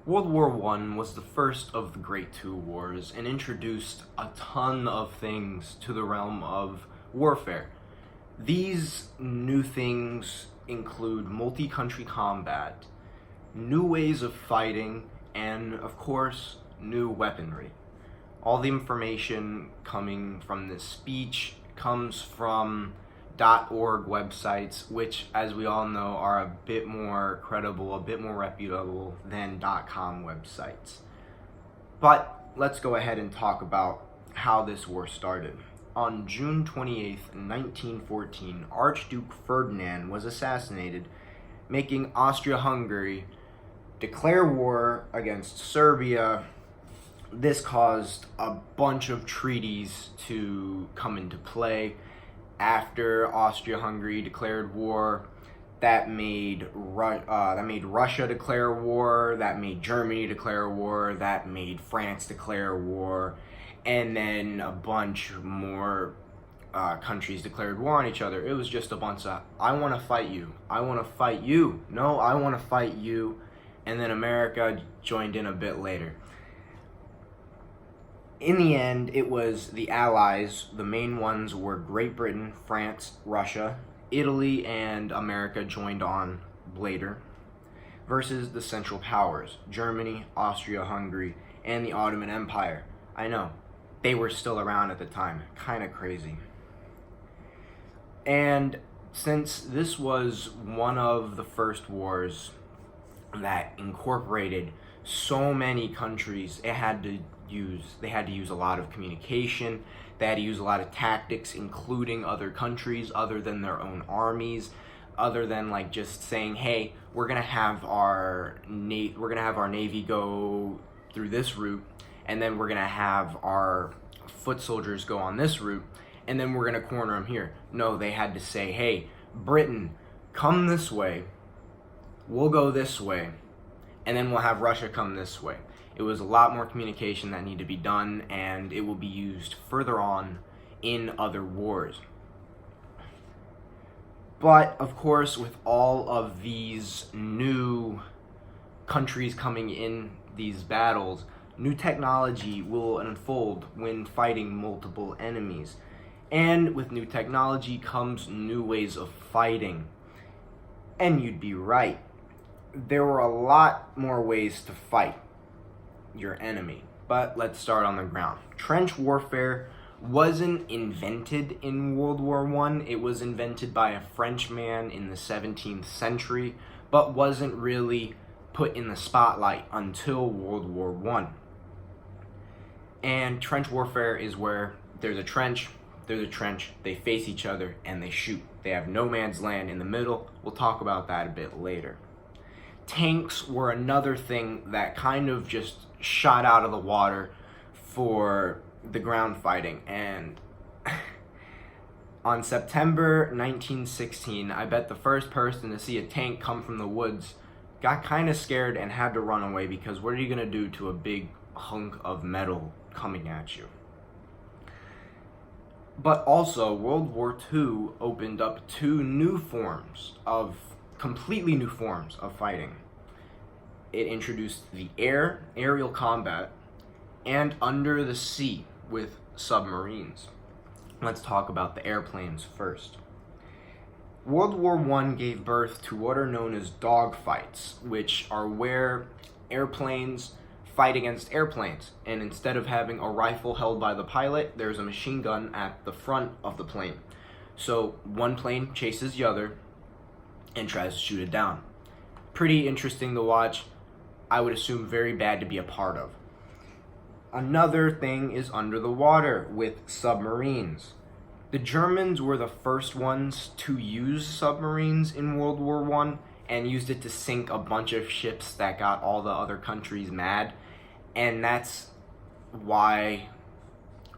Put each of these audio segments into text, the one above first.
World War I was the first of the Great Two Wars and introduced a ton of things to the realm of warfare. These new things include multi-country combat, new ways of fighting, and of course, new weaponry. All the information coming from this speech comes from .org websites, which, as we all know, are a bit more credible, a bit more reputable than .com websites. But let's go ahead and talk about how this war started. On June 28th, 1914, Archduke Ferdinand was assassinated, making Austria-Hungary declare war against Serbia. This caused a bunch of treaties to come into play. After Austria-Hungary declared war, that made Russia declare war, that made Germany declare war, that made France declare war, and then a bunch more countries declared war on each other. It was just a bunch of, I want to fight you, I want to fight you, no, I want to fight you, and then America joined in a bit later. In the end, it was the Allies. The main ones were Great Britain, France, Russia, Italy, and America joined on later, versus the Central Powers, Germany, Austria-Hungary, and the Ottoman Empire. I know, they were still around at the time. Kind of crazy. And since this was one of the first wars that incorporated so many countries, they had to use a lot of communication. They had to use a lot of tactics, including other countries other than their own armies, other than like just saying, hey, we're gonna have our navy go through this route, and then we're gonna have our foot soldiers go on this route, and then we're gonna corner them here. No, they had to say, hey, Britain, come this way, we'll go this way, and then we'll have Russia come this way. It was a lot more communication that needed to be done, and it will be used further on in other wars. But, of course, with all of these new countries coming in these battles, new technology will unfold when fighting multiple enemies. And with new technology comes new ways of fighting. And you'd be right. There were a lot more ways to fight your enemy. But let's start on the ground. Trench warfare wasn't invented in World War I. It was invented by a Frenchman in the 17th century, but wasn't really put in the spotlight until World War I. And trench warfare is where there's a trench, they face each other, and they shoot. They have no man's land in the middle. We'll talk about that a bit later. Tanks were another thing that kind of just shot out of the water for the ground fighting. And on September 1916, I bet the first person to see a tank come from the woods got kind of scared and had to run away, because what are you going to do to a big hunk of metal coming at you? But also, World War II opened up completely new forms of fighting. It introduced the aerial combat, and under the sea with submarines. Let's talk about the airplanes first. World War I gave birth to what are known as dogfights, which are where airplanes fight against airplanes, and instead of having a rifle held by the pilot, there's a machine gun at the front of the plane. So one plane chases the other and tries to shoot it down. Pretty interesting to watch. I would assume very bad to be a part of. Another thing is under the water with submarines. The Germans were the first ones to use submarines in World War I and used it to sink a bunch of ships that got all the other countries mad. And that's why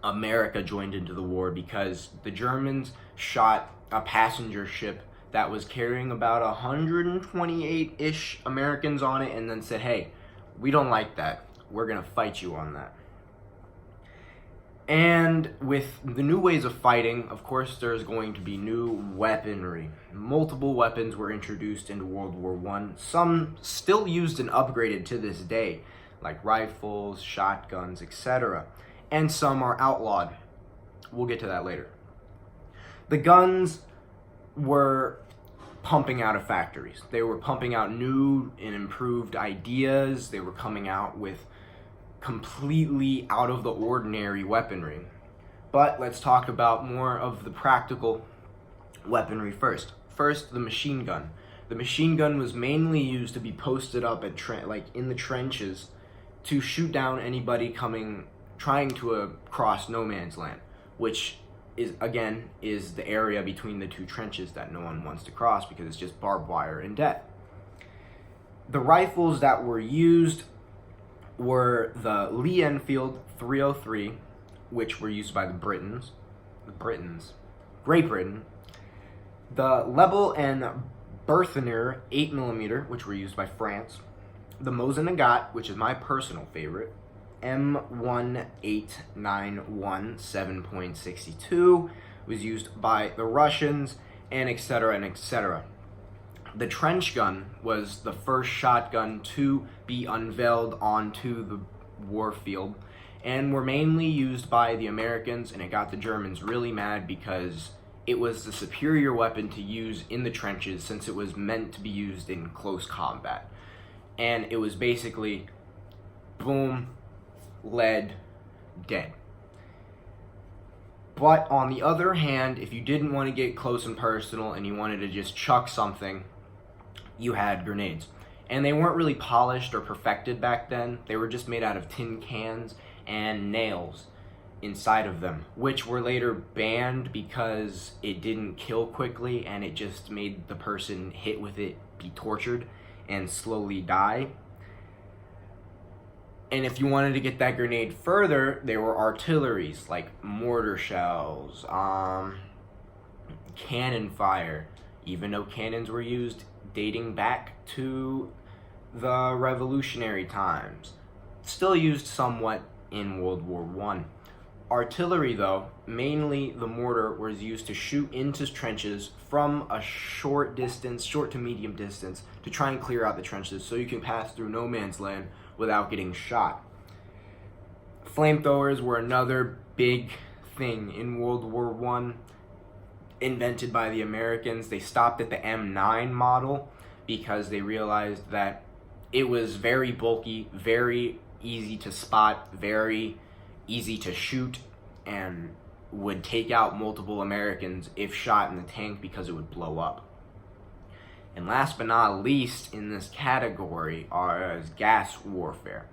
America joined into the war, because the Germans shot a passenger ship that was carrying about 128-ish Americans on it, and then said, hey, we don't like that. We're going to fight you on that. And with the new ways of fighting, of course, there's going to be new weaponry. Multiple weapons were introduced into World War I, some still used and upgraded to this day, like rifles, shotguns, etc. And some are outlawed. We'll get to that later. The guns were pumping out of factories. They were pumping out new and improved ideas. They were coming out with completely out of the ordinary weaponry. But let's talk about more of the practical weaponry first. First, the machine gun. The machine gun was mainly used to be posted up at in the trenches to shoot down anybody trying to cross no man's land, which is the area between the two trenches that no one wants to cross because it's just barbed wire and death. The rifles that were used were the Lee Enfield 303, which were used by Great Britain, the Lebel and Berthiner 8mm, which were used by France, the Mosin Nagant, which is my personal favorite, M1891 7.62, was used by the Russians, and etc. and etc. The trench gun was the first shotgun to be unveiled onto the warfield and were mainly used by the Americans, and it got the Germans really mad because it was the superior weapon to use in the trenches since it was meant to be used in close combat. And it was basically boom, lead, dead. But on the other hand, if you didn't want to get close and personal and you wanted to just chuck something, you had grenades. And they weren't really polished or perfected back then. They were just made out of tin cans and nails inside of them, which were later banned because it didn't kill quickly and it just made the person hit with it be tortured and slowly die. And if you wanted to get that grenade further, there were artilleries like mortar shells, cannon fire, even though cannons were used dating back to the revolutionary times. Still used somewhat in World War I. Artillery, though, mainly the mortar, was used to shoot into trenches from a short to medium distance to try and clear out the trenches so you can pass through no man's land without getting shot. Flamethrowers were another big thing in World War I, invented by the Americans. They stopped at the M9 model because they realized that it was very bulky, very easy to spot, very easy to shoot, and would take out multiple Americans if shot in the tank because it would blow up. And last but not least in this category is gas warfare.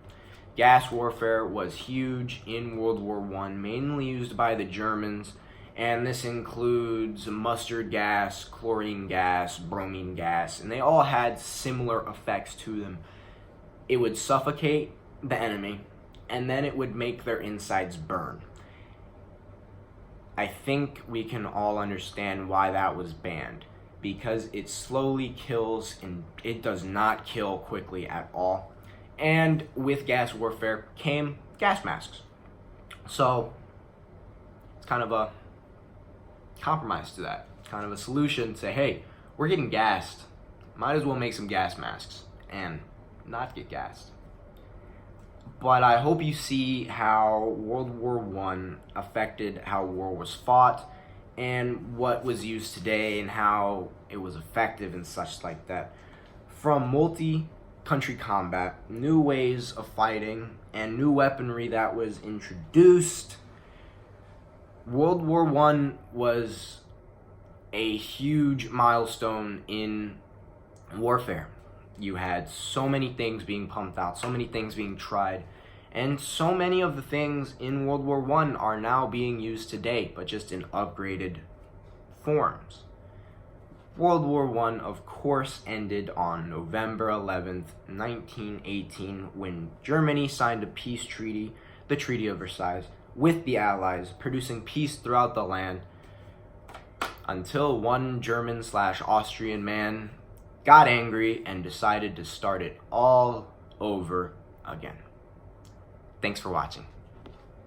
Gas warfare was huge in World War I, mainly used by the Germans, and this includes mustard gas, chlorine gas, bromine gas, and they all had similar effects to them. It would suffocate the enemy, and then it would make their insides burn. I think we can all understand why that was banned, because it slowly kills and it does not kill quickly at all. And with gas warfare came gas masks. So it's kind of a compromise to that, kind of a solution. Say, hey, we're getting gassed, might as well make some gas masks and not get gassed. But I hope you see how World War I affected how war was fought and what was used today and how it was effective and such like that. From multi-country combat, new ways of fighting, and new weaponry that was introduced, World War I was a huge milestone in warfare. You had so many things being pumped out, so many things being tried, and so many of the things in World War I are now being used today, but just in upgraded forms. World War I, of course, ended on November 11th, 1918, when Germany signed a peace treaty, the Treaty of Versailles, with the Allies, producing peace throughout the land, until one German/Austrian man got angry and decided to start it all over again. Thanks for watching.